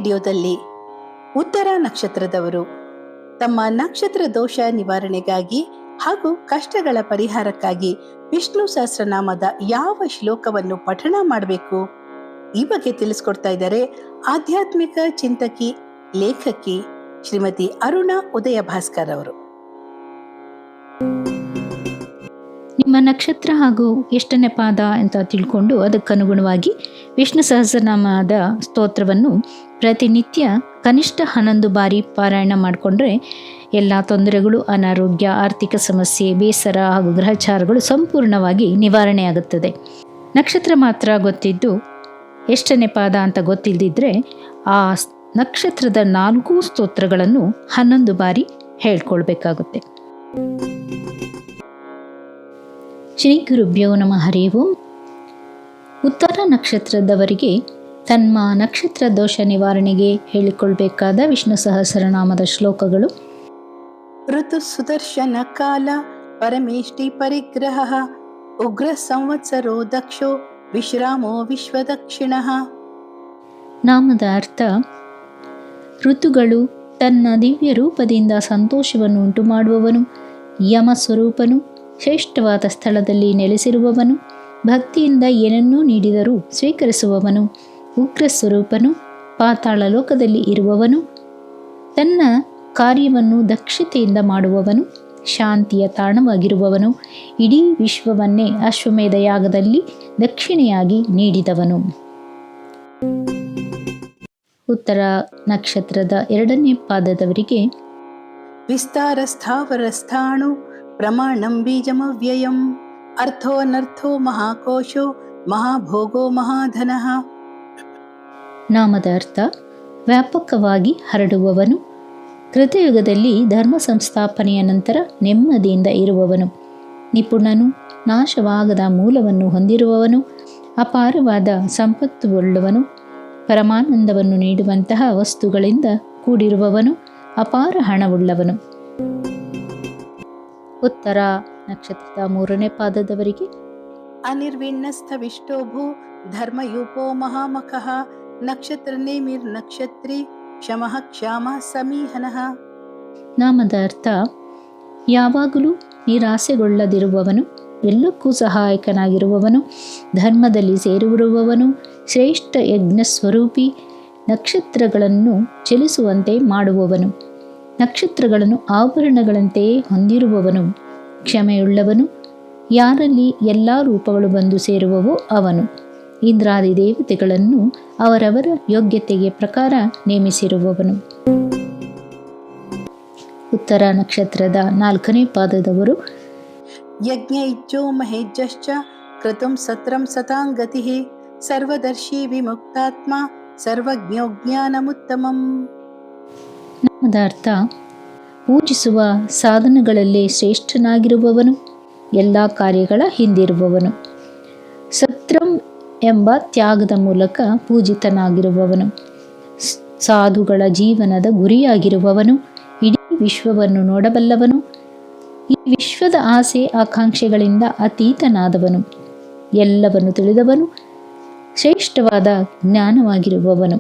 ವಿಡಿಯೋದಲ್ಲಿ ಉತ್ತರ ನಕ್ಷತ್ರದವರು ತಮ್ಮ ನಕ್ಷತ್ರ ದೋಷ ನಿವಾರಣೆಗಾಗಿ ಹಾಗೂ ಕಷ್ಟಗಳ ಪರಿಹಾರಕ್ಕಾಗಿ ವಿಷ್ಣು ಸಹಸ್ರನಾಮದ ಯಾವ ಶ್ಲೋಕವನ್ನು ಪಠಣ ಮಾಡಬೇಕು ಈ ಬಗ್ಗೆ ತಿಳಿಸ್ಕೊಡ್ತಾ ಇದ್ದಾರೆ ಆಧ್ಯಾತ್ಮಿಕ ಚಿಂತಕಿ, ಲೇಖಕಿ ಶ್ರೀಮತಿ ಅರುಣಾ ಉದಯ ಭಾಸ್ಕರ್ ಅವರು. ನಿಮ್ಮ ನಕ್ಷತ್ರ ಹಾಗೂ ಎಷ್ಟನೇ ಪಾದ ಅಂತ ತಿಳ್ಕೊಂಡು ಅದಕ್ಕನುಗುಣವಾಗಿ ವಿಷ್ಣು ಸಹಸ್ರನಾಮದ ಸ್ತೋತ್ರವನ್ನು ಪ್ರತಿನಿತ್ಯ ಕನಿಷ್ಠ 11 ಬಾರಿ ಪಾರಾಯಣ ಮಾಡಿಕೊಂಡ್ರೆ ಎಲ್ಲ ತೊಂದರೆಗಳು, ಅನಾರೋಗ್ಯ, ಆರ್ಥಿಕ ಸಮಸ್ಯೆ, ಬೇಸರ ಹಾಗೂ ಗ್ರಹಚಾರಗಳು ಸಂಪೂರ್ಣವಾಗಿ ನಿವಾರಣೆಯಾಗುತ್ತದೆ. ನಕ್ಷತ್ರ ಮಾತ್ರ ಗೊತ್ತಿದ್ದು ಎಷ್ಟನೇ ಪಾದ ಅಂತ ಗೊತ್ತಿಲ್ಲದಿದ್ದರೆ ಆ ನಕ್ಷತ್ರದ 4 ಸ್ತೋತ್ರಗಳನ್ನು 11 ಬಾರಿ ಹೇಳ್ಕೊಳ್ಬೇಕಾಗುತ್ತೆ. ಶ್ರೀ ಗುರುಭ್ಯೋ ನಮಃ. ಹರಿ ಓಂ. ಉತ್ತರ ನಕ್ಷತ್ರದವರಿಗೆ ತಮ್ಮ ನಕ್ಷತ್ರ ದೋಷ ನಿವಾರಣೆಗೆ ಹೇಳಿಕೊಳ್ಬೇಕಾದ ವಿಷ್ಣು ಸಹಸ್ರನಾಮದ ಶ್ಲೋಕಗಳು. ಋತು ಸುದರ್ಶನ ಕಾಲ ಪರಮೇಷ್ಟಿ ಪರಿಗ್ರಹ ಉಗ್ರ ಸಂವತ್ಸರೋ ದಕ್ಷೋ ವಿಶ್ರಾಮೋ ವಿಶ್ವದಕ್ಷಿಣ. ನಾಮದ ಅರ್ಥ: ಋತುಗಳು ತನ್ನ ದಿವ್ಯ ರೂಪದಿಂದ ಸಂತೋಷವನ್ನು ಉಂಟು ಮಾಡುವವನು, ಯಮ ಸ್ವರೂಪನು, ಶ್ರೇಷ್ಠವಾದ ಸ್ಥಳದಲ್ಲಿ ನೆಲೆಸಿರುವವನು, ಭಕ್ತಿಯಿಂದ ಏನನ್ನೂ ನೀಡಿದರೂ ಸ್ವೀಕರಿಸುವವನು, ಉಗ್ರ ಸ್ವರೂಪನು, ಪಾತಾಳ ಲೋಕದಲ್ಲಿ ಇರುವವನು, ತನ್ನ ಕಾರ್ಯವನ್ನು ದಕ್ಷತೆಯಿಂದ ಮಾಡುವವನು, ಶಾಂತಿಯ ತಾಣವಾಗಿರುವವನು, ಇಡೀ ವಿಶ್ವವನ್ನೇ ಅಶ್ವಮೇಧ ಯಾಗದಲ್ಲಿ ದಕ್ಷಿಣೆಯಾಗಿ ನೀಡಿದವನು. ಉತ್ತರ ನಕ್ಷತ್ರದ 2ನೇ ಪಾದದವರಿಗೆ ವಿಸ್ತಾರ ಸ್ಥಾವರ ಸ್ಥಾಣು ಪ್ರಮಾಣಂ ಬೀಜಮವ್ಯಯಂ ಅರ್ಥೋ ಅನರ್ಥೋ ಮಹಾಕೋಶೋ ಮಹಾಭೋಗೋ ಮಹಾಧನಃ. ನಾಮದ ಅರ್ಥ: ವ್ಯಾಪಕವಾಗಿ ಹರಡುವವನು, ಕೃತಯುಗದಲ್ಲಿ ಧರ್ಮ ಸಂಸ್ಥಾಪನೆಯ ನಂತರ ನೆಮ್ಮದಿಯಿಂದ ಇರುವವನು, ನಿಪುಣನು, ನಾಶವಾಗದ ಮೂಲವನ್ನು ಹೊಂದಿರುವವನು, ಅಪಾರವಾದ ಸಂಪತ್ತು ಉಳ್ಳವನು, ಪರಮಾನಂದವನ್ನು ನೀಡುವಂತಹ ವಸ್ತುಗಳಿಂದ ಕೂಡಿರುವವನು, ಅಪಾರ ಹಣವುಳ್ಳವನು. ಉತ್ತರ ನಕ್ಷತ್ರದ 3ನೇ ಪಾದದವರಿಗೆ ಅನಿರ್ವಿಣ್ಣಸ್ಥ ವಿಷ್ಟೋಭೂ ಧರ್ಮಯೂಪೋ ಮಹಾಮಖಃ ನಕ್ಷತ್ರ ನೇಮಿರ್ ನಕ್ಷತ್ರಿ ಕ್ಷಮಃ ಕ್ಷಾಮ ಸಮೀಹನಃ. ನಾಮದ ಅರ್ಥ: ಯಾವಾಗಲೂ ನಿರಾಸೆಗೊಳ್ಳದಿರುವವನು, ಎಲ್ಲಕ್ಕೂ ಸಹಾಯಕನಾಗಿರುವವನು, ಧರ್ಮದಲ್ಲಿ ಸೇರಿರುವವನು, ಶ್ರೇಷ್ಠ ಯಜ್ಞ ಸ್ವರೂಪಿ, ನಕ್ಷತ್ರಗಳನ್ನು ಚಲಿಸುವಂತೆ ಮಾಡುವವನು, ನಕ್ಷತ್ರಗಳನ್ನು ಆಭರಣಗಳಂತೆಯೇ ಹೊಂದಿರುವವನು, ಕ್ಷಮೆಯುಳ್ಳವನು, ಯಾರಲ್ಲಿ ಎಲ್ಲ ರೂಪಗಳು ಬಂದು ಸೇರುವವೋ ಅವನು, ಇಂದ್ರಾದಿ ದೇವತೆಗಳನ್ನು ಅವರವರ ಯೋಗ್ಯತೆಗೆ ಪ್ರಕಾರ ನೇಮಿಸಿರುವವನು. ಉತ್ತರ ನಕ್ಷತ್ರದ 4ನೇ ಪಾದದವರು ಯಜ್ಞೈಜ್ಜೋ ಮಹೇಜ್ಜಶ್ಚ ಕೃತುಂ ಸತ್ರಂ ಸತಾಂಗತಿಃ ಸರ್ವದರ್ಶಿ ವಿಮುಕ್ತಾತ್ಮ ಸರ್ವಜ್ಞೋ ಜ್ಞಾನಮುತ್ತಮಂ. ನಾಮದ ಅರ್ಥ: ಪೂಜಿಸುವ ಸಾಧನಗಳಲ್ಲೇ ಶ್ರೇಷ್ಠನಾಗಿರುವವನು, ಎಲ್ಲ ಕಾರ್ಯಗಳ ಹಿಂದಿರುವವನು, ಸತ್ರಂ ಎಂಬ ತ್ಯಾಗದ ಮೂಲಕ ಪೂಜಿತನಾಗಿರುವವನು, ಸಾಧುಗಳ ಜೀವನದ ಗುರಿಯಾಗಿರುವವನು, ಇಡೀ ವಿಶ್ವವನ್ನು ನೋಡಬಲ್ಲವನು, ಈ ವಿಶ್ವದ ಆಸೆ ಆಕಾಂಕ್ಷೆಗಳಿಂದ ಅತೀತನಾದವನು, ಎಲ್ಲವನ್ನು ತಿಳಿದವನು, ಶ್ರೇಷ್ಠವಾದ ಜ್ಞಾನವಾಗಿರುವವನು.